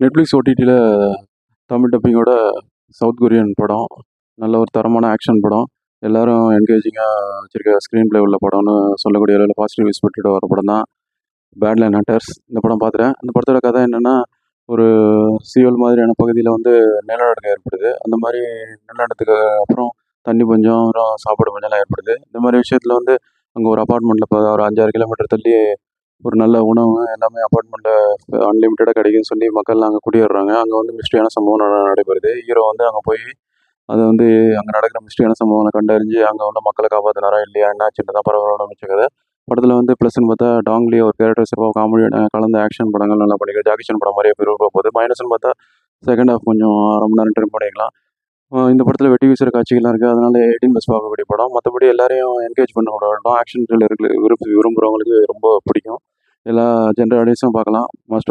Netflix ஓடிடியில் Tamil டப்பிங்கோட south Korean படம். நல்ல ஒரு தரமான ஆக்ஷன் படம். எல்லாரும் என்கேஜிங்காக வச்சுருக்க ஸ்க்ரீன் ப்ளே உள்ள படம்னு சொல்லக்கூடிய அளவில் பாசிட்டிவ் ரிவ்யூஸ் பெற்றுட்டு வர படம் தான் பேட்லேண்ட் ஹண்டர்ஸ். இந்த படம் பார்த்துட்டேன். இந்த படத்தோட கதை என்னென்னா, ஒரு சியோல் மாதிரியான பகுதியில் வந்து நிலநடுக்கம் ஏற்படுது. அந்த மாதிரி நிலநடுக்கத்துக்கு அப்புறம் தண்ணி பஞ்சம், அப்புறம் சாப்பாடு பஞ்சம்லாம் ஏற்படுது. இந்த மாதிரி விஷயத்தில் வந்து அங்கே ஒரு அப்பார்ட்மெண்ட்டில் இப்போ ஒரு 5-6 கிலோமீட்டர் தள்ளி ஒரு நல்ல உணவு எல்லாமே அப்பார்ட்மெண்ட்டில் அன்லிமிட்டடாக கிடைக்குன்னு சொல்லி மக்கள் அங்கே குடியேறுறாங்க. அங்கே வந்து மிஸ்ட்ரியான சம்பவம் நடைபெறுது. ஹீரோ வந்து அங்கே போய் அதை வந்து அங்கே நடக்கிற மிஸ்ட்ரியான சம்பவங்களை கண்டறிஞ்சு அங்கே உள்ள மக்களை காப்பாற்றினாரா இல்லையா என்னாச்சுன்னு தான் பரவாயில்ல மிச்ச கதை. படத்தில் வந்து ப்ளஸ்ன்னு பார்த்தா டாங்லி ஒரு கேரக்டர் சிறப்பாக காமெடி கலந்த ஆக்ஷன் படங்கள் நல்லா பண்ணிக்க ஜாக்கி சான் படம் மாதிரியே பெரிய போகுது. மைனஸ்ன்னு பார்த்தா செகண்ட் ஹாஃப் கொஞ்சம் அரை மணி நேரம் ட்ரிம் பண்ணிக்கலாம். இந்த படத்தில் வெட்டி வீசுகிற காட்சிகள்லாம் இருக்குது. அதனால 18+ பார்க்கக்கூடிய படம். மற்றபடி எல்லாரையும் என்கரேஜ் பண்ண படம். ஆக்ஷன் த்ரில்லருக்கு விரும்புகிறவங்களுக்கு ரொம்ப பிடிக்கும். எல்லா ஜென்ரல் ஆடியன்ஸும் பார்க்கலாம். மஸ்ட்